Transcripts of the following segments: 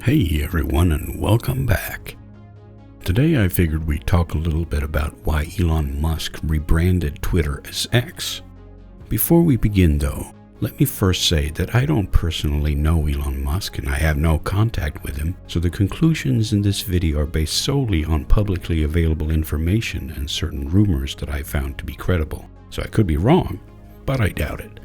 Hey everyone, and welcome back. Today I figured we'd talk a little bit about why Elon Musk rebranded Twitter as X. Before we begin though, let me first say that I don't personally know Elon Musk and I have no contact with him, so the conclusions in this video are based solely on publicly available information and certain rumors that I found to be credible. So I could be wrong, but I doubt it.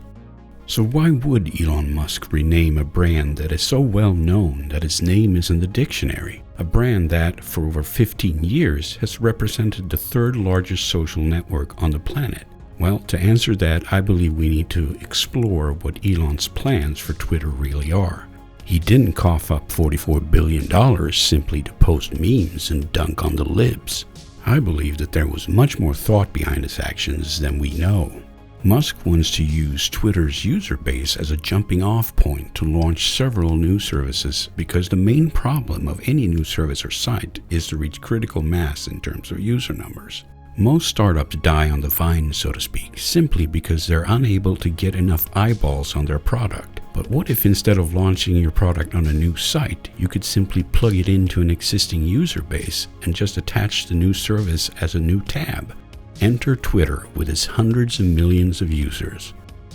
So why would Elon Musk rename a brand that is so well known that its name is in the dictionary? A brand that, for over 15 years, has represented the third largest social network on the planet. Well, to answer that, I believe we need to explore what Elon's plans for Twitter really are. He didn't cough up $44 billion simply to post memes and dunk on the libs. I believe that there was much more thought behind his actions than we know. Musk wants to use Twitter's user base as a jumping-off point to launch several new services because the main problem of any new service or site is to reach critical mass in terms of user numbers. Most startups die on the vine, so to speak, simply because they're unable to get enough eyeballs on their product. But what if instead of launching your product on a new site, you could simply plug it into an existing user base and just attach the new service as a new tab? Enter Twitter with its hundreds of millions of users.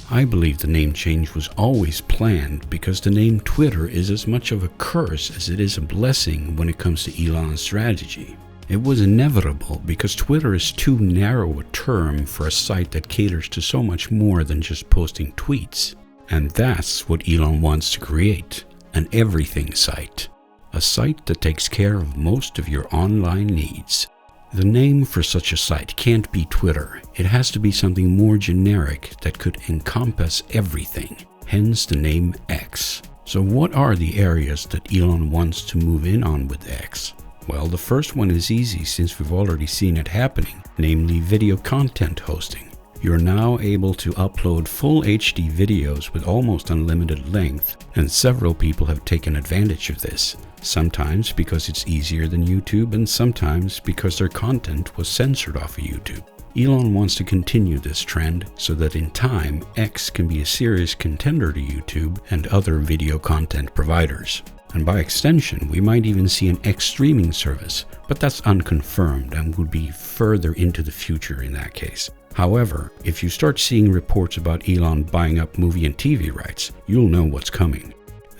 I believe the name change was always planned because the name Twitter is as much of a curse as it is a blessing when it comes to Elon's strategy. It was inevitable because Twitter is too narrow a term for a site that caters to so much more than just posting tweets. And that's what Elon wants to create, an everything site. A site that takes care of most of your online needs. The name for such a site can't be Twitter. It has to be something more generic that could encompass everything, hence the name X. So what are the areas that Elon wants to move in on with X? Well, the first one is easy since we've already seen it happening, namely video content hosting. You're now able to upload full HD videos with almost unlimited length, and several people have taken advantage of this. Sometimes because it's easier than YouTube, and sometimes because their content was censored off of YouTube. Elon wants to continue this trend so that in time, X can be a serious contender to YouTube and other video content providers. And by extension, we might even see an X streaming service, but that's unconfirmed and would be further into the future in that case. However, if you start seeing reports about Elon buying up movie and TV rights, you'll know what's coming.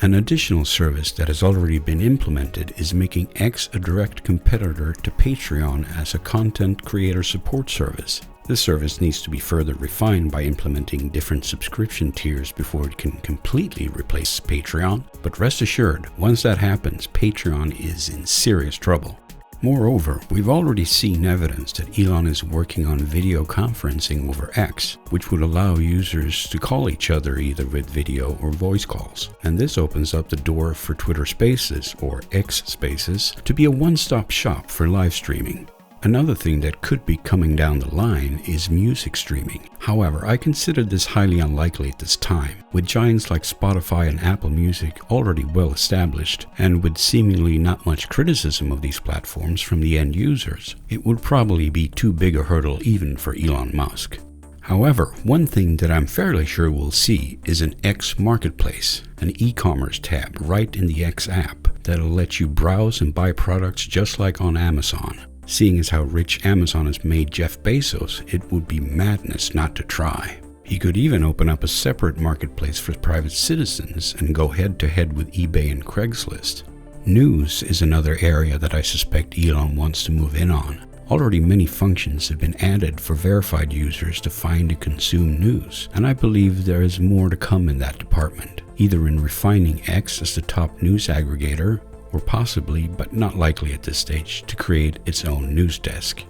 An additional service that has already been implemented is making X a direct competitor to Patreon as a content creator support service. This service needs to be further refined by implementing different subscription tiers before it can completely replace Patreon, but rest assured, once that happens, Patreon is in serious trouble. Moreover, we've already seen evidence that Elon is working on video conferencing over X, which would allow users to call each other either with video or voice calls. And this opens up the door for Twitter Spaces, or X Spaces, to be a one-stop shop for live streaming. Another thing that could be coming down the line is music streaming. However, I consider this highly unlikely at this time, with giants like Spotify and Apple Music already well established, and with seemingly not much criticism of these platforms from the end users. It would probably be too big a hurdle even for Elon Musk. However, one thing that I'm fairly sure we'll see is an X Marketplace, an e-commerce tab right in the X app that'll let you browse and buy products just like on Amazon. Seeing as how rich Amazon has made Jeff Bezos, it would be madness not to try. He could even open up a separate marketplace for private citizens and go head-to-head with eBay and Craigslist. News is another area that I suspect Elon wants to move in on. Already many functions have been added for verified users to find and consume news, and I believe there is more to come in that department, either in refining X as the top news aggregator, or possibly, but not likely at this stage, to create its own news desk.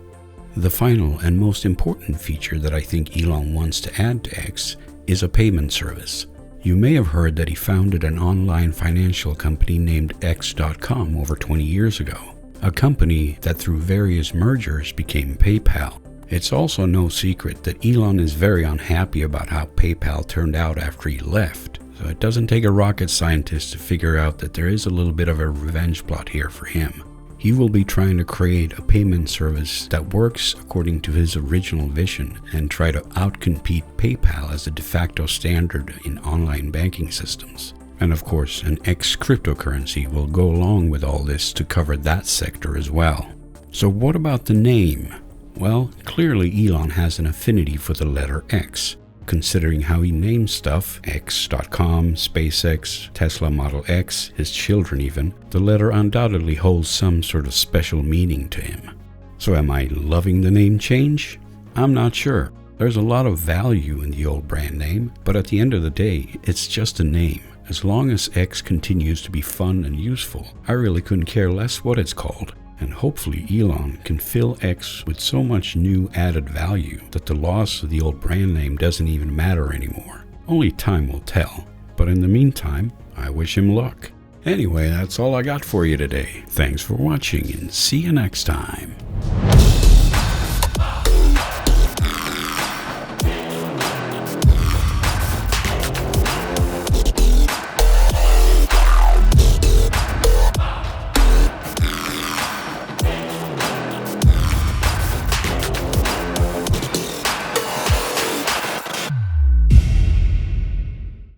The final and most important feature that I think Elon wants to add to X is a payment service. You may have heard that he founded an online financial company named X.com over 20 years ago, a company that through various mergers became PayPal. It's also no secret that Elon is very unhappy about how PayPal turned out after he left. So it doesn't take a rocket scientist to figure out that there is a little bit of a revenge plot here for him. He will be trying to create a payment service that works according to his original vision and try to outcompete PayPal as the de facto standard in online banking systems. And of course, an X cryptocurrency will go along with all this to cover that sector as well. So what about the name? Well, clearly Elon has an affinity for the letter X. Considering how he names stuff, X.com, SpaceX, Tesla Model X, his children even, the letter undoubtedly holds some sort of special meaning to him. So am I loving the name change? I'm not sure. There's a lot of value in the old brand name, but at the end of the day, it's just a name. As long as X continues to be fun and useful, I really couldn't care less what it's called. And hopefully Elon can fill X with so much new added value that the loss of the old brand name doesn't even matter anymore. Only time will tell. But in the meantime, I wish him luck. Anyway, that's all I got for you today. Thanks for watching and see you next time.